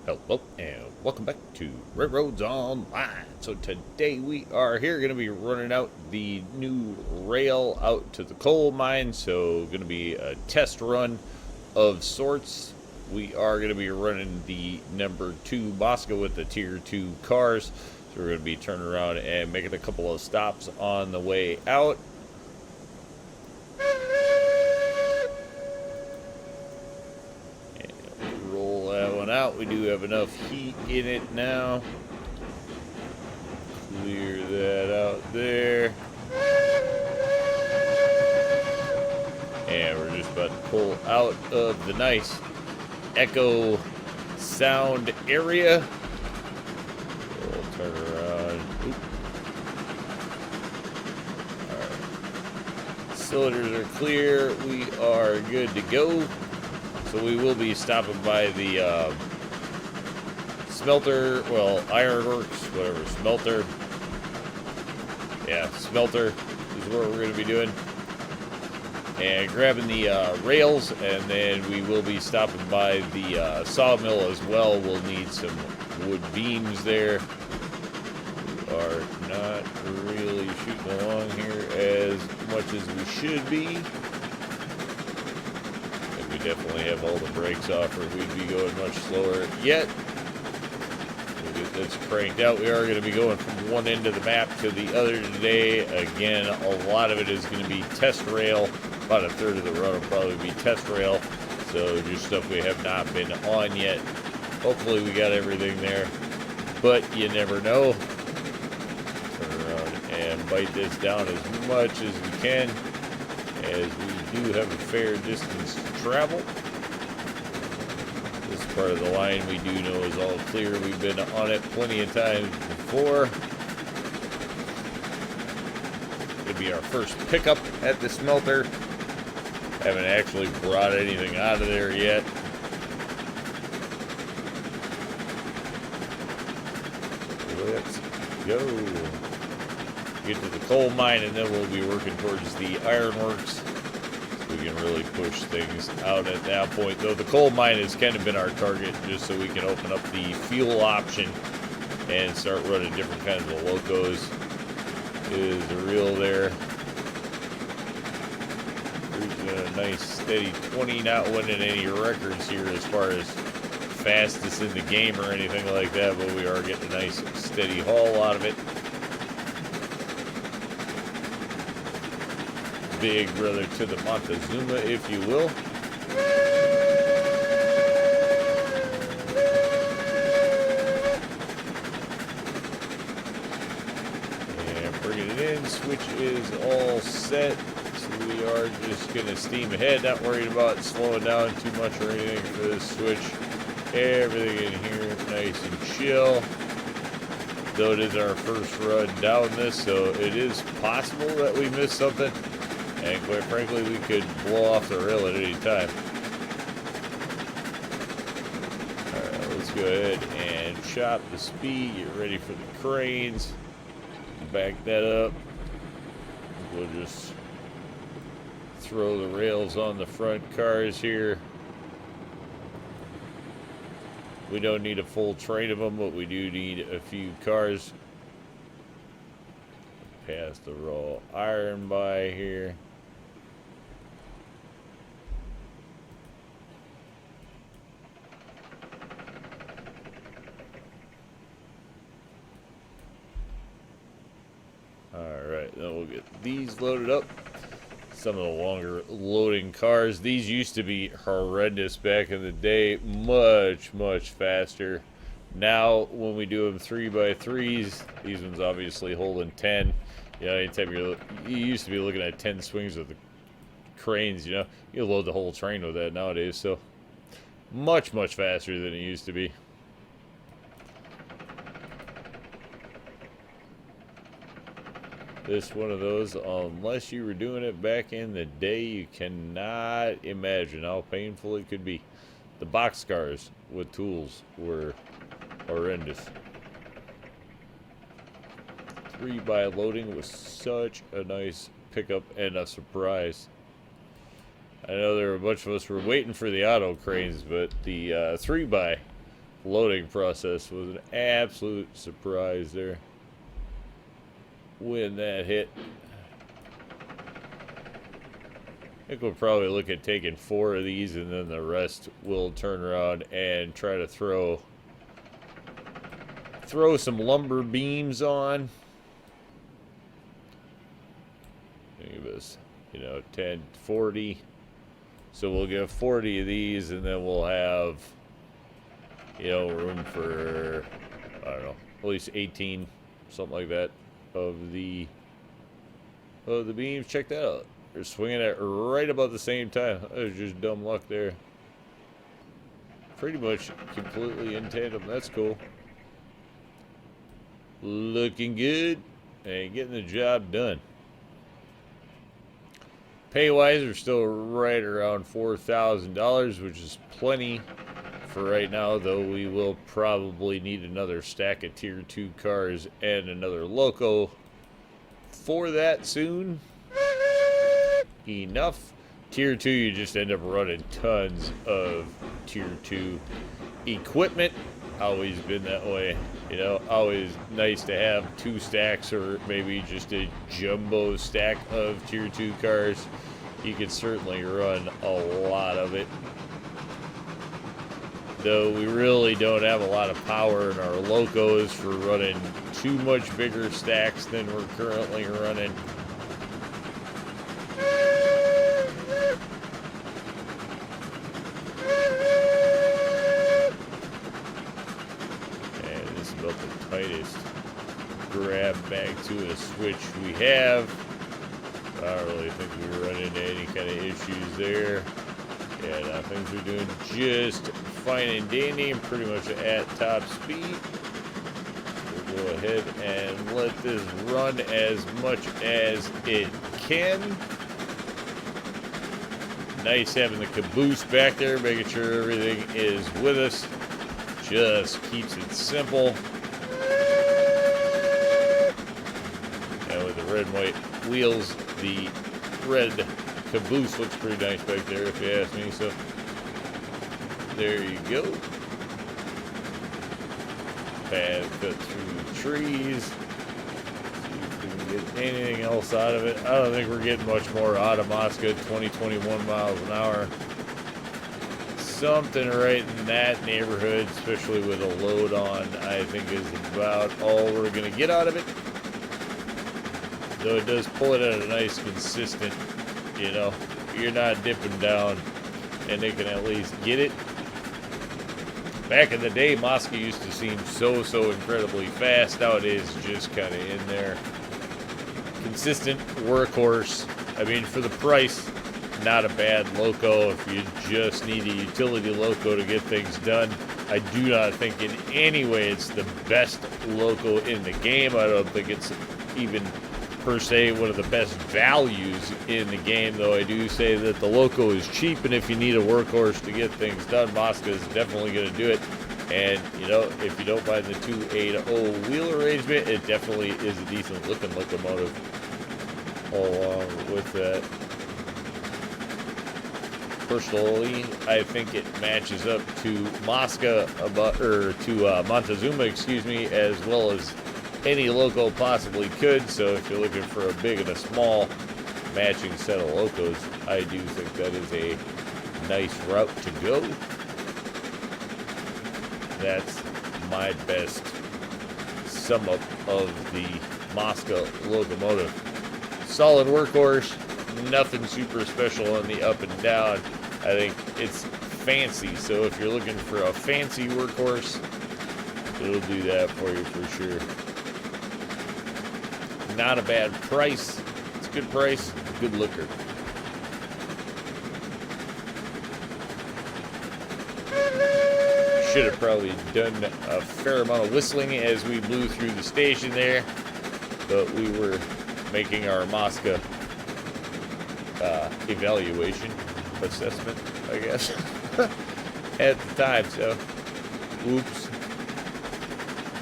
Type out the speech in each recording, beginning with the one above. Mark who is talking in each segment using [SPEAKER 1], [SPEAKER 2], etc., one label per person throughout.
[SPEAKER 1] Hello and welcome back to RailRoads Online. So today we are here going to be running out the new rail out to the coal mine. So going to be a test run of sorts. We are going to be running the number 2 Mosca with the tier 2 cars. So we're going to be turning around and making a couple of stops on the way out. Roll that one out. We do have enough heat in it now. Clear that out there. And we're just about to pull out of the nice echo sound area. We'll turn around. Oop. Alright. Cylinders are clear. We are good to go. So we will be stopping by the smelter, well, ironworks, whatever, smelter. Yeah, smelter is what we're going to be doing. And grabbing the rails, and then we will be stopping by the sawmill as well. We'll need some wood beams there. We are not really shooting along here as much as we should be. Definitely have all the brakes off, or we'd be going much slower yet. We'll get this cranked out. We are going to be going from one end of the map to the other today. Again, a lot of it is going to be test rail. About a third of the run will probably be test rail. So just stuff we have not been on yet. Hopefully we got everything there, but you never know. Turn around and bite this down as much as we can, as we do have a fair distance to travel. This part of the line we do know is all clear. We've been on it plenty of times before. It'll be our first pickup at the smelter. Haven't actually brought anything out of there yet. Let's go. Get to the coal mine, and then we'll be working towards the ironworks. We can really push things out at that point, though the coal mine has kind of been our target, just so we can open up the fuel option and start running different kinds of locos. Is the reel there. Cruising at a nice steady 20, not winning any records here as far as fastest in the game or anything like that, but we are getting a nice steady haul out of it. Big brother to the Montezuma, if you will. And bringing it in, switch is all set. So we are just going to steam ahead, not worried about slowing down too much or anything for this switch. Everything in here nice and chill. Though it is our first run down this, so it is possible that we miss something. And quite frankly, we could blow off the rail at any time. Alright, let's go ahead and chop the speed, get ready for the cranes. Back that up. We'll just throw the rails on the front cars here. We don't need a full train of them, but we do need a few cars. Pass the raw iron by here. Alright, then we'll get these loaded up. Some of the longer loading cars. These used to be horrendous back in the day. Much, much faster. Now, when we do them 3x3s, these ones obviously holding 10. You know, anytime you used to be looking at 10 swings with the cranes, you know. You load the whole train with that nowadays, so much, much faster than it used to be. This one of those, unless you were doing it back in the day, you cannot imagine how painful it could be. The boxcars with tools were horrendous. 3x loading was such a nice pickup and a surprise. I know there were a bunch of us were waiting for the auto cranes, but the 3x loading process was an absolute surprise there when that hit. I think we'll probably look at taking 4 of these, and then the rest we'll turn around and try to throw some lumber beams on. Give us, 10, 40. So we'll get 40 of these, and then we'll have, room for, I don't know, at least 18, something like that, of the beams. Check that out. They're swinging at right about the same time. That was just dumb luck there. Pretty much completely in tandem. That's cool. Looking good and getting the job done. Pay-wise, we're still right around $4,000, which is plenty for right now, though we will probably need another stack of Tier 2 cars and another loco for that soon. Enough. Tier 2, you just end up running tons of Tier 2 equipment. Always been that way. Always nice to have 2 stacks or maybe just a jumbo stack of Tier 2 cars. You could certainly run a lot of it. Though we really don't have a lot of power in our locos for running too much bigger stacks than we're currently running. Tightest grab back to a switch we have. I don't really think we run into any kind of issues there. Yeah, now things are doing just fine and dandy and pretty much at top speed. We'll go ahead and let this run as much as it can. Nice having the caboose back there, making sure everything is with us. Just keeps it simple. Red and white wheels, the red caboose looks pretty nice back there if you ask me. So there you go. Path cut through the trees. See if we can get anything else out of it. I don't think we're getting much more out of Mosca. 20-21 miles an hour. Something right in that neighborhood, especially with a load on, I think is about all we're going to get out of it. Though it does pull it at a nice consistent, you're not dipping down, and they can at least get it. Back in the day, Mosca used to seem so incredibly fast. Nowadays, just kind of in there. Consistent workhorse. I mean, for the price, not a bad loco if you just need a utility loco to get things done. I do not think in any way it's the best loco in the game. I don't think it's even per se one of the best values in the game, though I do say that the loco is cheap, and if you need a workhorse to get things done, Mosca is definitely going to do it. And if you don't mind the 2.8.0 wheel arrangement, it definitely is a decent looking locomotive along with that. Personally, I think it matches up to Mosca, to Montezuma, as well as any loco possibly could. So if you're looking for a big and a small matching set of locos, I do think that is a nice route to go. That's my best sum up of the Mosca locomotive. Solid workhorse, nothing super special on the up and down. I think it's fancy, so if you're looking for a fancy workhorse, it'll do that for you for sure. Not a bad price. It's a good price, good looker. Should have probably done a fair amount of whistling as we blew through the station there, but we were making our Mosca evaluation assessment, I guess, at the time. So, oops.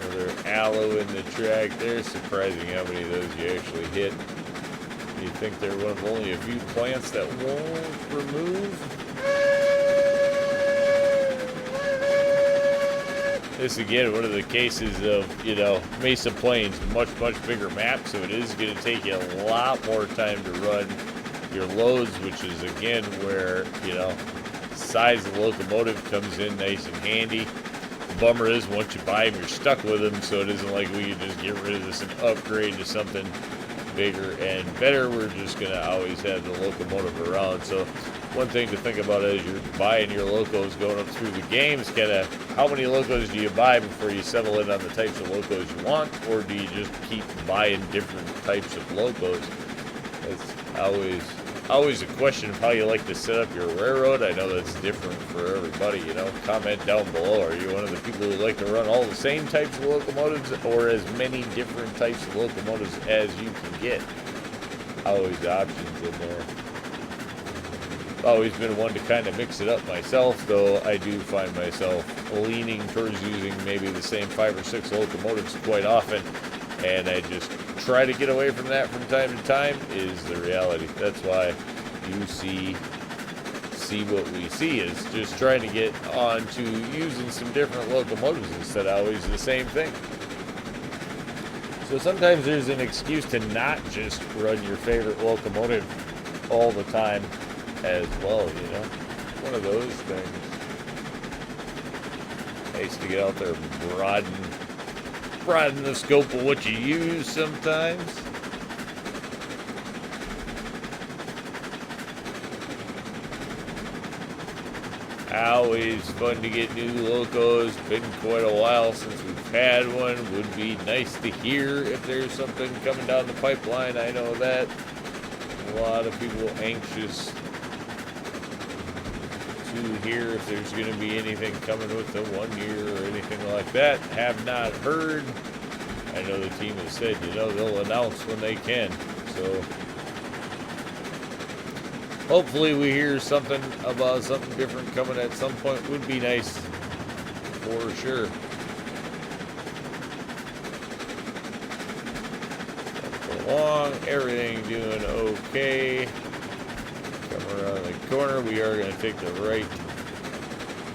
[SPEAKER 1] Another aloe in the track there. Surprising how many of those you actually hit. You think they're one of only a few plants that won't remove? this again, one of the cases of, you know, Mesa Plains, much bigger map, so it is going to take you a lot more time to run your loads, which is again where, you know, size of the locomotive comes in nice and handy. The bummer is once you buy them, you're stuck with them, so it isn't like we can just get rid of this and upgrade to something bigger and better. We're just going to always have the locomotive around. So one thing to think about as you're buying your locos going up through the game is kind of how many locos do you buy before you settle in on the types of locos you want, or do you just keep buying different types of locos? It's always a question of how you like to set up your railroad. I know that's different for everybody, you know. Comment down below. Are you one of the people who like to run all the same types of locomotives, or as many different types of locomotives as you can get? Always options in there. Always been one to kind of mix it up myself, though I do find myself leaning towards using maybe the same 5 or 6 locomotives quite often, and I just try to get away from that from time to time is the reality. That's why you see what we see is just trying to get on to using some different locomotives instead of always the same thing. So sometimes there's an excuse to not just run your favorite locomotive all the time as well, you know. One of those things. Nice to get out there and broaden the scope of what you use sometimes. Always fun to get new locos. Been quite a while since we've had one. Would be nice to hear if there's something coming down the pipeline. I know that a lot of people anxious to hear if there's going to be anything coming within 1 year or anything like that. Have not heard. I know the team has said, you know, they'll announce when they can. So hopefully we hear something about something different coming at some point. Would be nice for sure. Along, everything doing okay. Come around the corner. We are going to take the right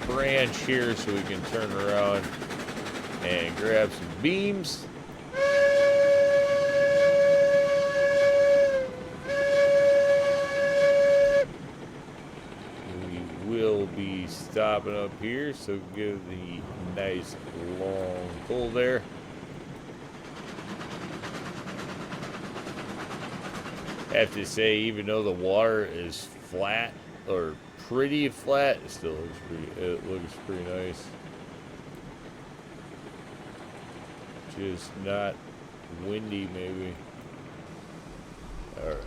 [SPEAKER 1] branch here so we can turn around and grab some beams. We will be stopping up here, so give the nice long pull there. Have to say, even though the water is flat or pretty flat, it still looks pretty nice. Just not windy, maybe. All right,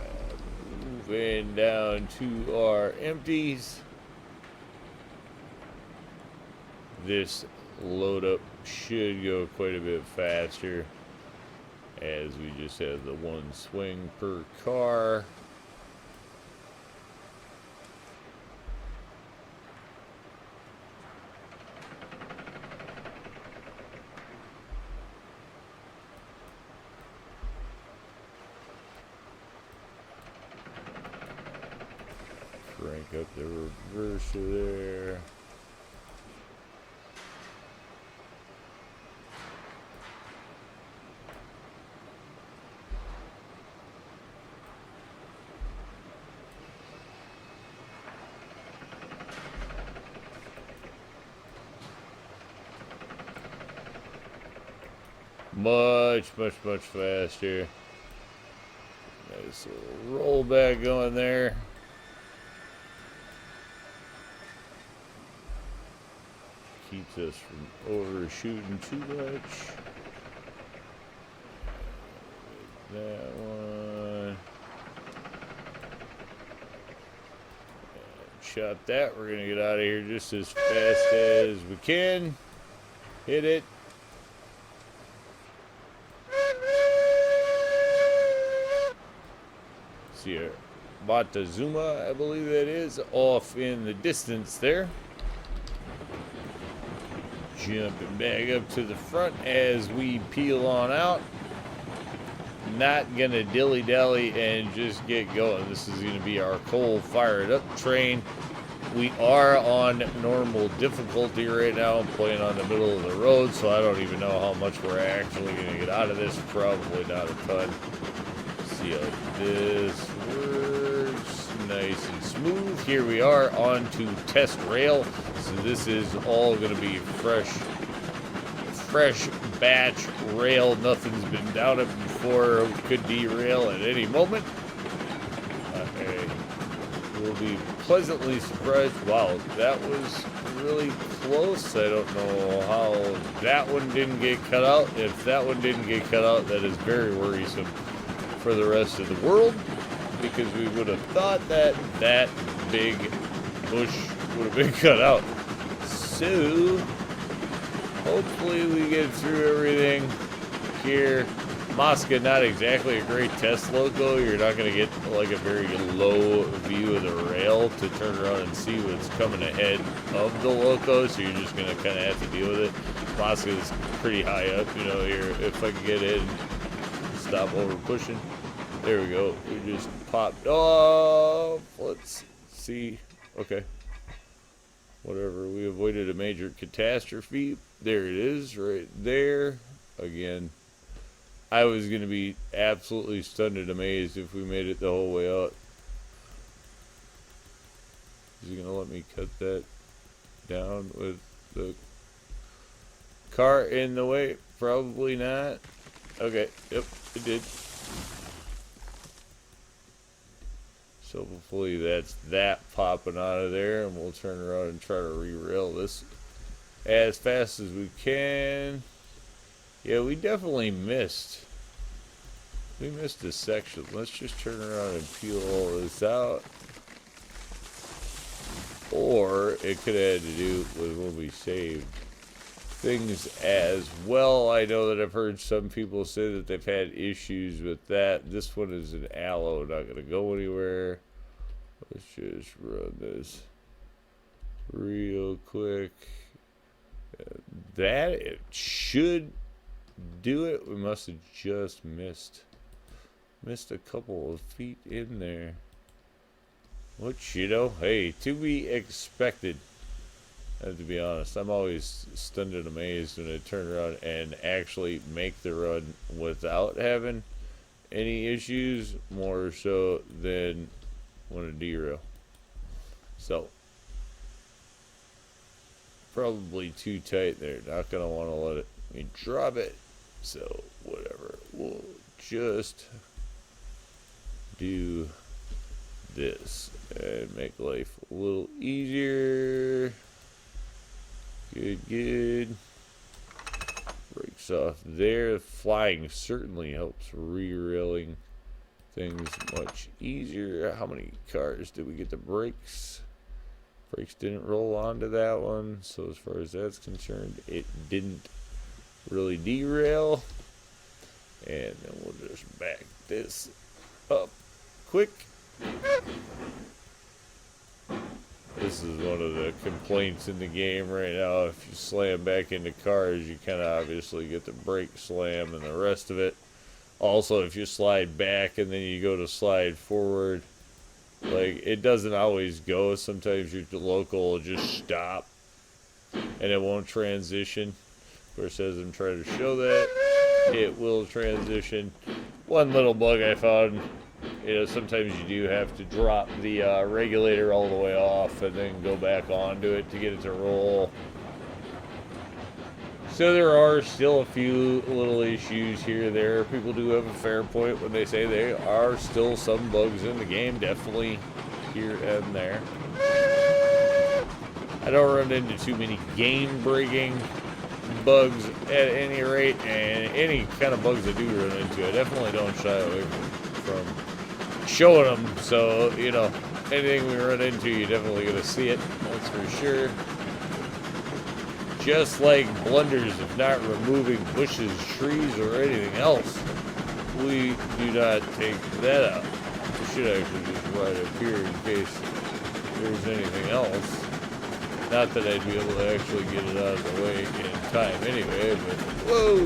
[SPEAKER 1] moving down to our empties. This load up should go quite a bit faster, as we just have the one swing per car. Crank up the reverser there. Much faster. Nice little rollback going there. Keeps us from overshooting too much. That one. Shot that. We're gonna get out of here just as fast as we can. Hit it. See her. Montezuma, I believe that is, off in the distance there. Jumping back up to the front as we peel on out. Not gonna dilly-dally and just get going. This is gonna be our coal fired up train. We are on normal difficulty right now. I'm playing on the middle of the road, so I don't even know how much we're actually going to get out of this. Probably not a ton. See how this works. Nice and smooth. Here we are on to test rail. So this is all going to be fresh batch rail. Nothing's been down it before. Could derail at any moment. We'll be pleasantly surprised. Wow, that was really close. I don't know how that one didn't get cut out. If that one didn't get cut out, that is very worrisome for the rest of the world, because we would have thought that that big bush would have been cut out. So hopefully we get through everything here. Mosca, not exactly a great test loco. You're not going to get like a very low view of the rail to turn around and see what's coming ahead of the loco, so you're just going to kind of have to deal with it. Mosca is pretty high up, you know, here. If I can get in, stop over pushing. There we go. We just popped off. Let's see. Okay. Whatever. We avoided a major catastrophe. There it is, right there. Again, I was going to be absolutely stunned and amazed if we made it the whole way out. Is he going to let me cut that down with the car in the way? Probably not. Okay, yep, it did. So hopefully that's that popping out of there, and we'll turn around and try to re-rail this as fast as we can. Yeah, we definitely missed. We missed a section. Let's just turn around and peel all this out. Or it could have had to do with when we saved things as well. I know that I've heard some people say that they've had issues with that. This one is an aloe, not going to go anywhere. Let's just run this real quick. That it should do it. We must have just missed a couple of feet in there, which, you know, hey, to be expected. I have to be honest, I'm always stunned and amazed when I turn around and actually make the run without having any issues, more so than when I derail. So probably too tight there. Not gonna want to let me drop it. So whatever, we'll just do this and make life a little easier. Good. Brakes off there. Flying certainly helps re-railing things much easier. How many cars did we get the brakes? Brakes didn't roll onto that one, so as far as that's concerned, it didn't really derail. And then we'll just back this up quick. This is one of the complaints in the game right now. If you slam back into cars, you kind of obviously get the brake slam and the rest of it. Also, if you slide back and then you go to slide forward, like, it doesn't always go. Sometimes your local will just stop and it won't transition. Of course, as I'm trying to show that, it will transition. One little bug I found, you know, sometimes you do have to drop the regulator all the way off and then go back onto it to get it to roll. So there are still a few little issues here or there. People do have a fair point when they say there are still some bugs in the game, definitely here and there. I don't run into too many game-breaking bugs at any rate, and any kind of bugs I do run into, I definitely don't shy away from showing them. So, you know, anything we run into, you're definitely going to see it, that's for sure. Just like blunders of not removing bushes, trees, or anything else, we do not take that out. We should actually just right up here in case there's anything else. Not that I'd be able to actually get it out of the way in time anyway, but whoa!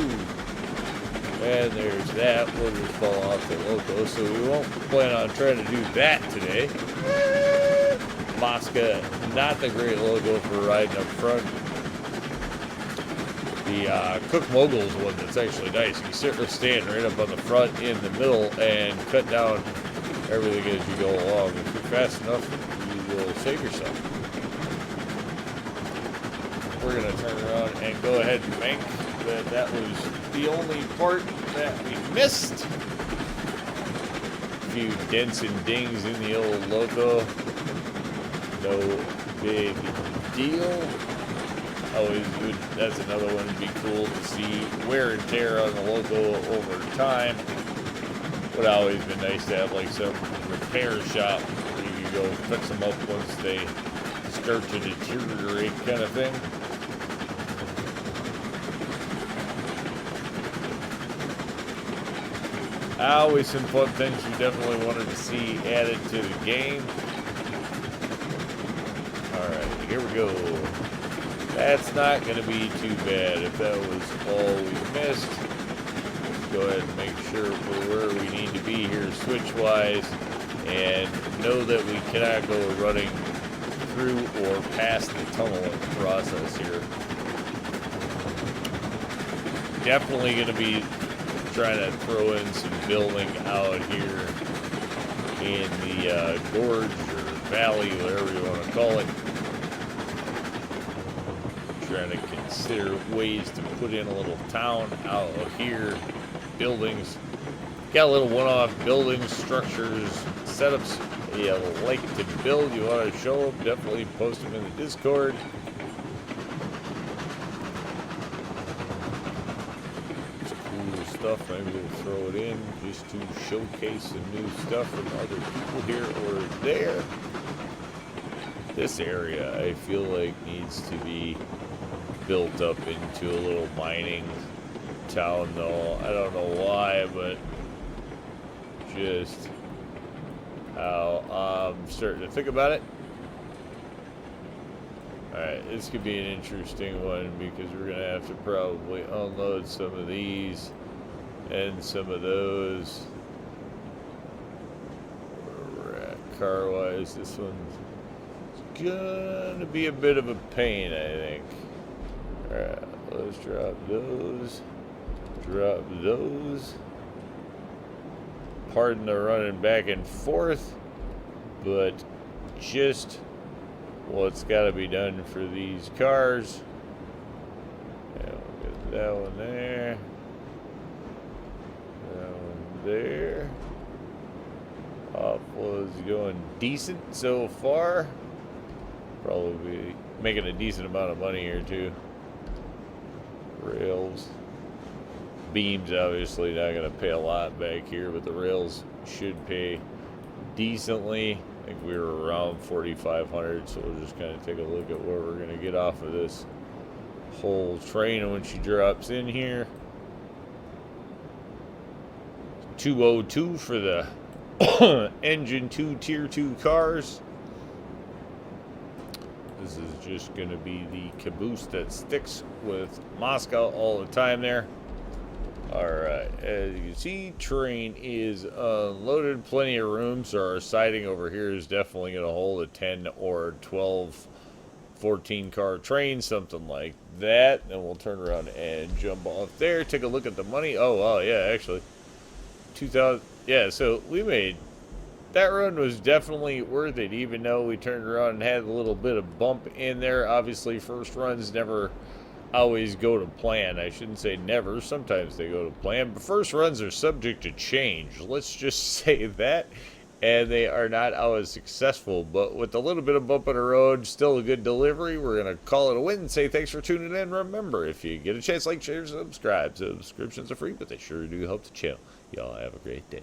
[SPEAKER 1] And there's that. We'll just fall off the loco, so we won't plan on trying to do that today. Mosca, not the great logo for riding up front. The Cook Mogul's one that's actually nice. You can sit or stand right up on the front, in the middle, and cut down everything as you go along. If you're fast enough, you will save yourself. We're going to turn around and go ahead and bank. That was the only part that we missed. A few dents and dings in the old loco. No big deal. That's another one. It'd be cool to see wear and tear on the loco over time. Would always been nice to have like some repair shop where you can go fix them up once they start to deteriorate, kind of thing. Always some fun things we definitely wanted to see added to the game. Alright, here we go. That's not going to be too bad if that was all we missed. Let's go ahead and make sure we're where we need to be here switch-wise, and know that we cannot go running through or past the tunneling process here. Definitely going to be trying to throw in some building out here in the gorge or valley, whatever you want to call it. Trying to consider ways to put in a little town out here. Buildings. Got a little one-off buildings, structures, setups you like to build. You want to show them, definitely post them in the Discord. Stuff. Maybe we'll throw it in just to showcase some new stuff from other people here or there. This area I feel like needs to be built up into a little mining town, though. I don't know why, but just how I'm starting to think about it. Alright, this could be an interesting one because we're going to have to probably unload some of these and some of those. Where we're at car-wise, this one's gonna be a bit of a pain, I think. Alright, let's drop those. Drop those. Pardon the running back and forth, but just what's got to be done for these cars. Yeah, we'll get that one there. There. Was going decent so far. Probably making a decent amount of money here too. Rails. Beams obviously not going to pay a lot back here, but the rails should pay decently. I think we were around 4,500, so we'll just kind of take a look at what we're going to get off of this whole train when she drops in here. 202 for the engine 2 tier 2 cars. This is just going to be the caboose that sticks with Mosca all the time there. Alright, as you can see, train is unloaded. Plenty of room, so our siding over here is definitely going to hold a 10 or 12, 14 car train, something like that. And we'll turn around and jump off there. Take a look at the money. Oh, wow, yeah, actually. 2,000, yeah, so we made, that run was definitely worth it, even though we turned around and had a little bit of bump in there. Obviously, first runs never always go to plan. I shouldn't say never, sometimes they go to plan, but first runs are subject to change. Let's just say that, and they are not always successful, but with a little bit of bump in the road, still a good delivery. We're going to call it a win and say thanks for tuning in. Remember, if you get a chance, like, share, subscribe. Subscriptions are free, but they sure do help the channel. Y'all have a great day.